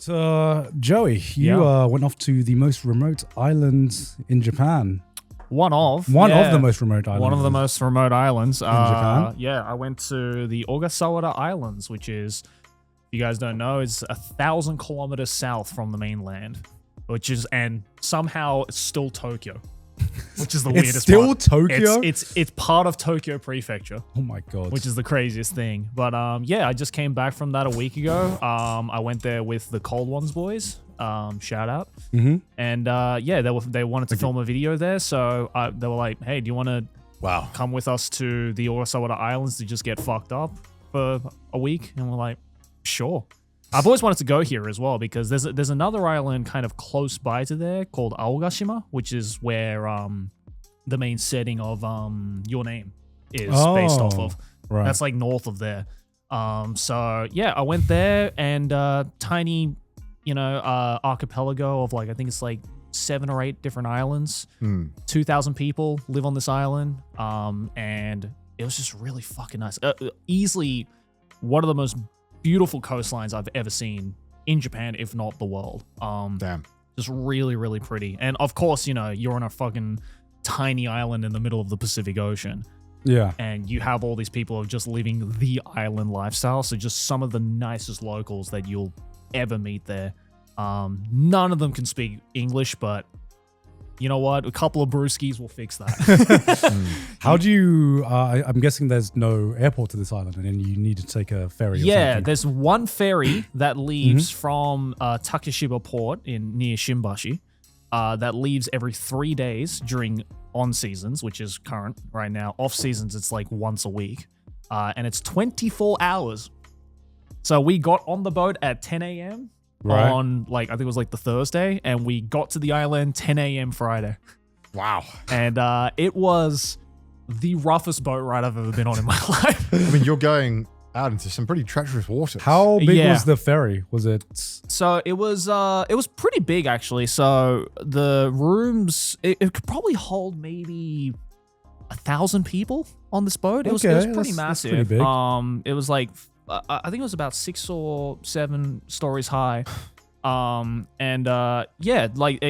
But Joey, you went off to the most remote island in Japan. One of the most remote islands. One of the most remote islands in Japan. Yeah, I went to the Ogasawara Islands, which is, if you guys don't know, is 1,000 kilometers south from the mainland, and somehow it's still Tokyo, which is the weirdest. It's still part. Tokyo. It's part of Tokyo Prefecture. Oh my god! Which is the craziest thing. But I just came back from that a week ago. I went there with the Cold Ones boys. Shout out. Mm-hmm. And they wanted to film a video there, so they were like, "Hey, do you want to come with us to the Ogasawara Islands to just get fucked up for a week?" And we're like, "Sure." I've always wanted to go here as well because there's another island kind of close by to there called Aogashima, which is where the main setting of Your Name is based off of. Right. That's like north of there. So yeah, I went there and tiny, archipelago of I think it's 7 or 8 different islands. 2,000 people live on this island. And it was just really fucking nice. Easily one of the most beautiful coastlines I've ever seen in Japan, if not the world. Damn. Just really, really pretty. And of course, you're on a fucking tiny island in the middle of the Pacific Ocean. Yeah. And you have all these people of just living the island lifestyle. So just some of the nicest locals that you'll ever meet there. None of them can speak English, but you know what? A couple of brewskis will fix that. How do you... I'm guessing there's no airport to this island and then you need to take a ferry or something. There's one ferry that leaves from Takeshiba port near Shimbashi that leaves every 3 days during on seasons, which is current right now. Off seasons, it's once a week. And it's 24 hours. So we got on the boat at 10 a.m. on I think it was the Thursday, and we got to the island 10 a.m. Friday. Wow. And it was the roughest boat ride I've ever been on in my life. I mean, you're going out into some pretty treacherous waters. How big was the ferry? Was it? So it was pretty big actually. So the rooms, it could probably hold maybe 1,000 people on this boat. It was pretty massive. That's pretty big. It was I think it was about 6 or 7 stories high. It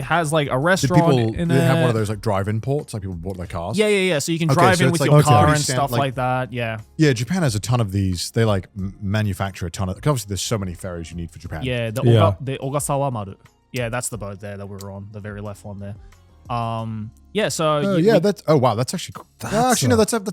has a restaurant in there. They have one of those drive-in ports, people bought their cars. Yeah. So you can drive in with your car and stuff like that. Yeah. Yeah, Japan has a ton of these. They manufacture a ton of. Cause obviously, there's so many ferries you need for Japan. Yeah, the Ogasawara Maru. Yeah, that's the boat there that we were on, the very left one there. That's a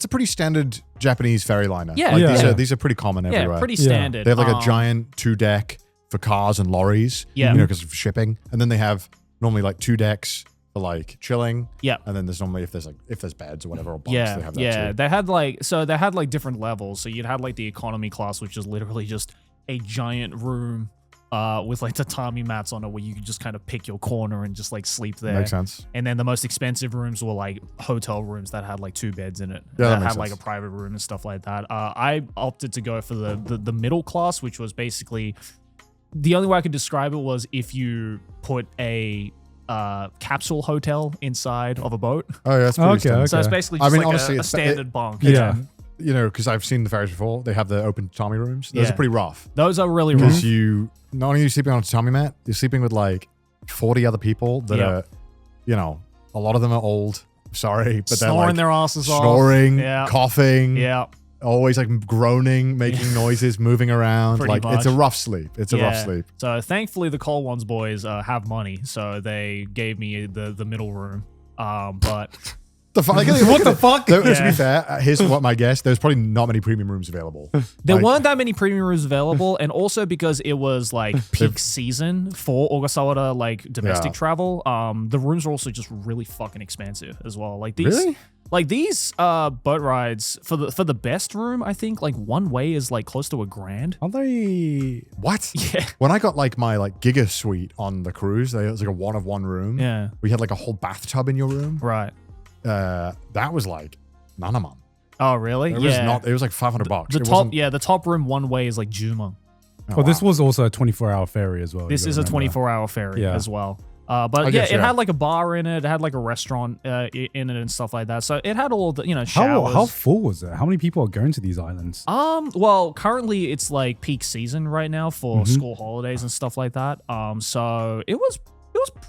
pretty standard Japanese ferry liner. Yeah, these are pretty common everywhere. Yeah, pretty standard. They have a giant 2-deck for cars and lorries. Yeah, because of shipping, and then they have normally 2 decks for chilling. Yeah, and then there's normally if there's beds or whatever or bunks, they have that too. They had different levels. So you'd have the economy class, which is literally just a giant room. With tatami mats on it where you could just kind of pick your corner and just sleep there. Makes sense. And then the most expensive rooms were hotel rooms that had 2 beds in it. Yeah, that had a private room and stuff like that. I opted to go for the middle class, which was basically the only way I could describe it was if you put a capsule hotel inside of a boat. Oh yeah, that's pretty standard. So it's basically just honestly, a standard bunk. Yeah. Because I've seen the ferries before. They have the open tatami rooms. Those are pretty rough. Those are really rough. Because you, not only are you sleeping on a tatami mat, you're sleeping with 40 other people that are, a lot of them are old. Sorry, but they're snoring their asses off. Snoring, coughing. Yeah. Always groaning, making noises, moving around. Pretty much. It's a rough sleep. It's a rough sleep. So thankfully the Cold Ones boys have money. So they gave me the middle room. But... what the fuck? To be fair, here's what my guess. There's probably not many premium rooms available. There weren't that many premium rooms available, and also because it was peak season for Ogasawara domestic travel, the rooms are also just really fucking expensive as well. These boat rides for the best room, I think one way is close to $1,000. Aren't they? What? Yeah. When I got my Giga Suite on the cruise, it was a 1-of-1 room. Yeah. We had a whole bathtub in your room. Right. That was Nanaman. Oh really? It was not. It was $500. The top room one way is Juma. This was also a 24-hour ferry as well. This is a 24-hour ferry as well. But I guess, it had like a bar in it. It had like a restaurant in it and stuff like that. So it had all the, showers. How full was it? How many people are going to these islands? Well, currently it's like peak season right now for school holidays and stuff like that. So it was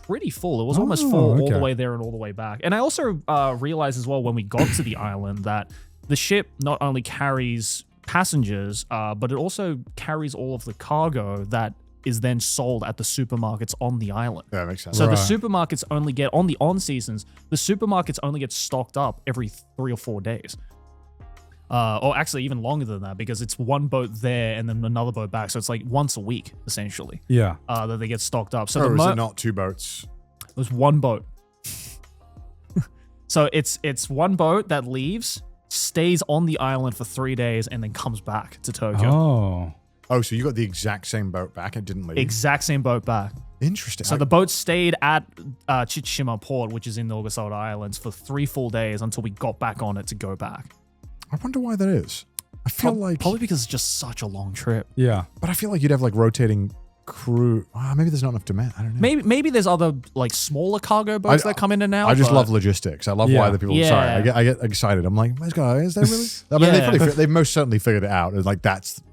pretty full. It was almost full all the way there and all the way back. And I also realized as well when we got to the island that the ship not only carries passengers, but it also carries all of the cargo that is then sold at the supermarkets on the island. Yeah, that makes sense. So the supermarkets only get, on the on-seasons, the supermarkets only get stocked up every 3 or 4 days. Or actually even longer than that, because it's one boat there and then another boat back. So it's like once a week, essentially. Yeah. That they get stocked up. So is it not 2 boats? It was one boat. So it's one boat that leaves, stays on the island for 3 days, and then comes back to Tokyo. Oh, so you got the exact same boat back? It didn't leave? Exact same boat back. Interesting. So the boat stayed at Chichishima Port, which is in the Ogasawara Islands, for 3 full days until we got back on it to go back. I wonder why that is. I feel like... Probably because it's just such a long trip. Yeah. But I feel like you'd have like rotating crew. Maybe there's not enough demand. I don't know. Maybe there's other like smaller cargo boats that come in and out. I just love logistics. I love why the people... Yeah. Sorry, I get excited. I'm like, let's go. Is that really... I mean, they most certainly figured it out. It's like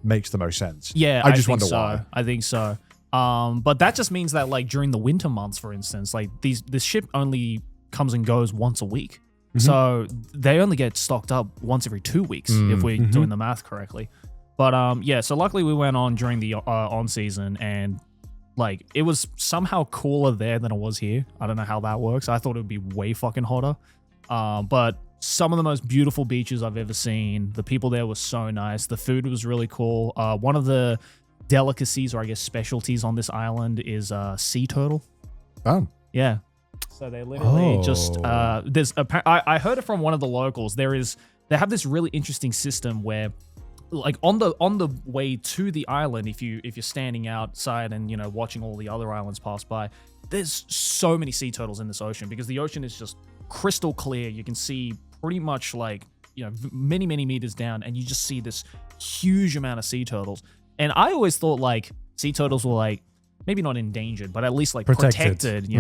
makes the most sense. Yeah, I just wonder why. I think so. But that just means that like during the winter months, for instance, like this ship only comes and goes once a week. So they only get stocked up once every 2 weeks if we're doing the math correctly. But so luckily we went on during the on season, and like it was somehow cooler there than it was here. I don't know how that works. I thought it would be way fucking hotter. But some of the most beautiful beaches I've ever seen. The people there were so nice. The food was really cool. One of the delicacies, or I guess specialties on this island, is sea turtle. Oh. Yeah. So they literally I heard it from one of the locals. They have this really interesting system where, like on the way to the island, if you're standing outside and watching all the other islands pass by, there's so many sea turtles in this ocean because the ocean is just crystal clear. You can see pretty much like many meters down, and you just see this huge amount of sea turtles. And I always thought like sea turtles were like maybe not endangered, but at least like protected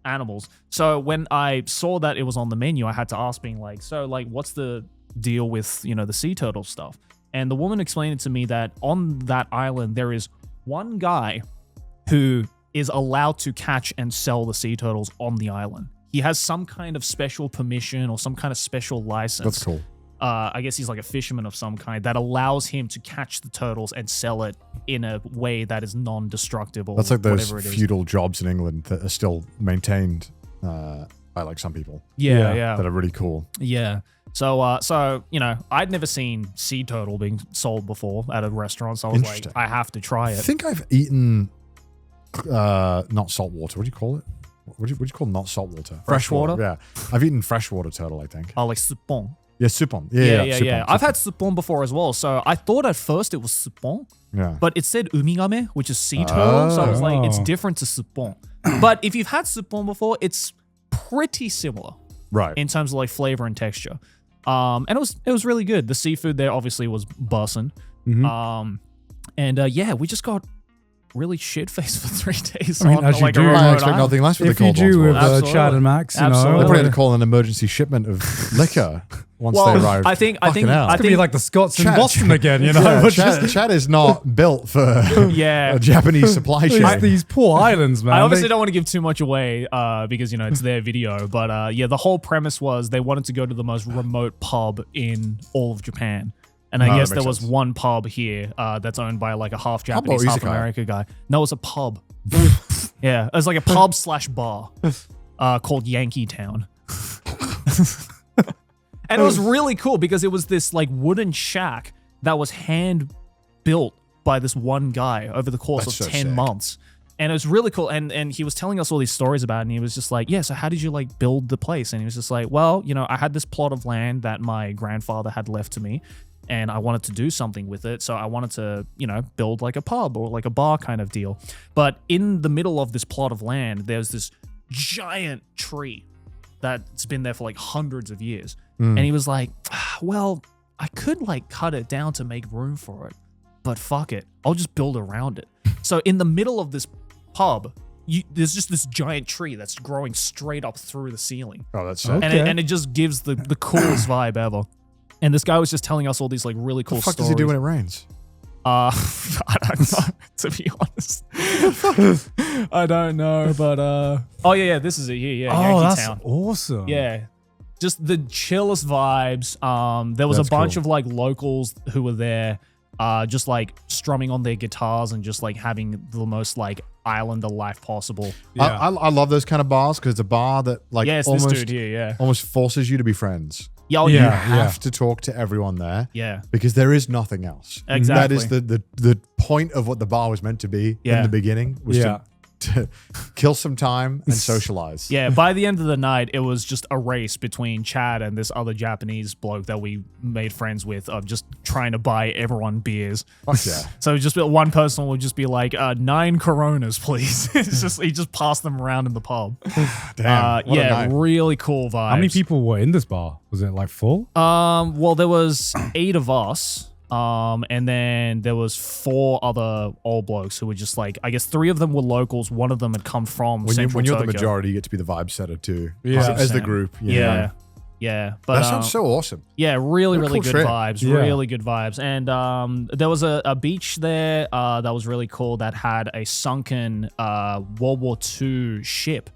animals. So when I saw that it was on the menu, I had to ask, being like, so like what's the deal with the sea turtle stuff? And the woman explained it to me that on that island there is one guy who is allowed to catch and sell the sea turtles on the island. He has some kind of special permission or some kind of special license. That's cool. I guess he's like a fisherman of some kind that allows him to catch the turtles and sell it in a way that is non-destructive or whatever it is. That's like those feudal jobs in England that are still maintained by like some people. Yeah. That are really cool. Yeah. So I'd never seen sea turtle being sold before at a restaurant, so I was like, I have to try it. I think I've eaten not salt water. What do you call it? What do you call not salt water? Freshwater? Yeah. I've eaten freshwater turtle, I think. Oh, like suppon. Yeah, suppon. Yeah. I've had suppon before as well. So I thought at first it was suppon, but it said umigame, which is sea turtle. So I was like, it's different to suppon. But if you've had suppon before, it's pretty similar, right, in terms of like flavor and texture. And it was really good. The seafood there obviously was bussin'. We just got really shit-faced for 3 days. I mean, as you do, I expect nothing less for the cold ones. If you do with Chad and Max, they're probably to call an emergency shipment of liquor once they arrive. I think it's gonna be like the Scots in Boston again, Chad is not built for a Japanese supply chain. It's these poor islands, man. I obviously don't want to give too much away because it's their video, but the whole premise was they wanted to go to the most remote pub in all of Japan. And I guess there was one pub here that's owned by like a half Japanese, half American guy. No, it's a pub. Yeah, it was like a pub / bar called Yankee Town. And it was really cool because it was this like wooden shack that was hand built by this one guy over the course of 10 months. And it was really cool. And he was telling us all these stories about it. And he was just like, yeah, so how did you like build the place? And he was just like, well, I had this plot of land that my grandfather had left to me. And I wanted to do something with it. So I wanted to, build like a pub or like a bar kind of deal. But in the middle of this plot of land, there's this giant tree that's been there for like hundreds of years. And he was like, well, I could like cut it down to make room for it. But fuck it. I'll just build around it. So in the middle of this pub, there's just this giant tree that's growing straight up through the ceiling. Oh, that's sick. Okay. And it just gives the coolest vibe ever. And this guy was just telling us all these like really cool What the fuck stories. does he do when it rains? I don't know, to be honest. I don't know, but oh yeah, this is it here. Yeah, Oh, Yankee that's Town. awesome. Yeah. Just the chillest vibes. There was That's a bunch cool. of like locals who were there, just like strumming on their guitars and just like having the most like islander life possible. Yeah. I love those kind of bars because it's a bar that like Yeah, it's this almost dude here, yeah. almost forces you to be friends. Yeah, oh, You Yeah. have to talk to everyone there Yeah. because there is nothing else. Exactly. That is the point of what the bar was meant to be in Yeah. the beginning was Yeah. to kill some time and socialize. Yeah, by the end of the night, it was just a race between Chad and this other Japanese bloke that we made friends with of just trying to buy everyone beers. Fuck yeah. So just one person would just be like, 9 Coronas, please. It's just he just passed them around in the pub. Damn. What a Yeah, night. really cool vibes. How many people were in this bar? Was it like full? Well, there was 8 of us. And then there was 4 other old blokes who were just like, I guess 3 of them were locals. One of them had come from Central When you're the Tokyo. majority, you get to be the vibe setter too. Yeah. As the 100%. group. Yeah. Yeah. But That sounds so awesome. yeah, really, What a really cool good trip. vibes. Yeah. Really good vibes. And there was a beach there that was really cool that had a sunken World War II ship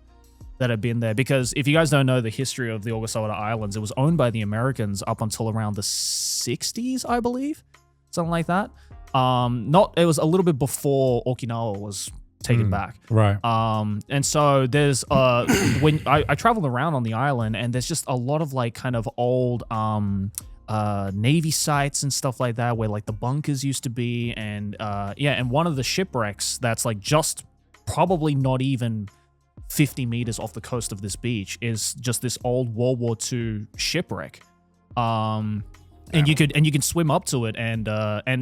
that had been there. Because if you guys don't know the history of the Ogasawara Islands, it was owned by the Americans up until around the 60s, I believe. Something like that. It was a little bit before Okinawa was taken back. Right. And so there's when I traveled around on the island, and there's just a lot of like kind of old Navy sites and stuff like that where like the bunkers used to be, and and one of the shipwrecks that's like just probably not even 50 meters off the coast of this beach is just this old World War II shipwreck. And you can swim up to it, and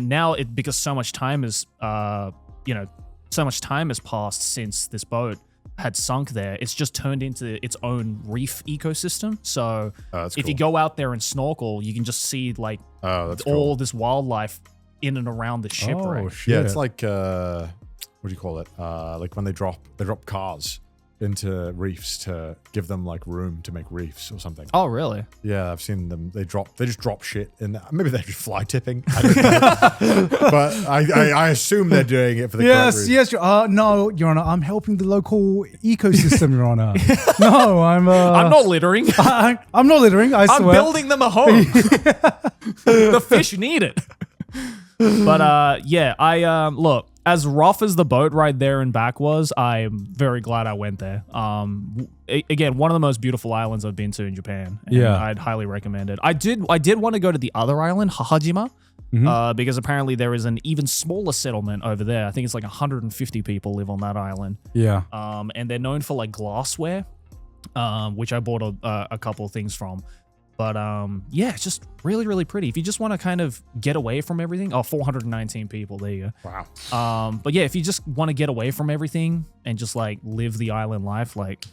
now because so much time has passed since this boat had sunk there, it's just turned into its own reef ecosystem. So that's if you cool. go out there and snorkel, you can just see like That's all cool. this wildlife in and around the shipwreck. Oh, shit. Yeah, it's like what do you call it? Like when they drop cars into reefs to give them like room to make reefs or something. Oh, really? Yeah, I've seen them. They just drop shit in. Maybe they're just fly tipping. I don't know. But I assume they're doing it for the correct reason. Yes. No, Your Honor. I'm helping the local ecosystem, Your Honor. No, I'm not littering. I'm not littering. I I'm swear. building them a home. The fish need it. But I look, as rough as the boat ride there and back was, I'm very glad I went there. Again, one of the most beautiful islands I've been to in Japan. And Yeah. I'd highly recommend it. I did want to go to the other island, Hahajima, because apparently there is an even smaller settlement over there. I think it's like 150 people live on that island. Yeah. And they're known for like glassware, which I bought a couple of things from. But it's just really, really pretty. If you just want to kind of get away from everything, 419 people, there you Wow. go. But yeah, if you just want to get away from everything and just like live the island life, like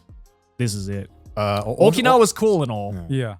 this is it. Okinawa was cool and all. Yeah.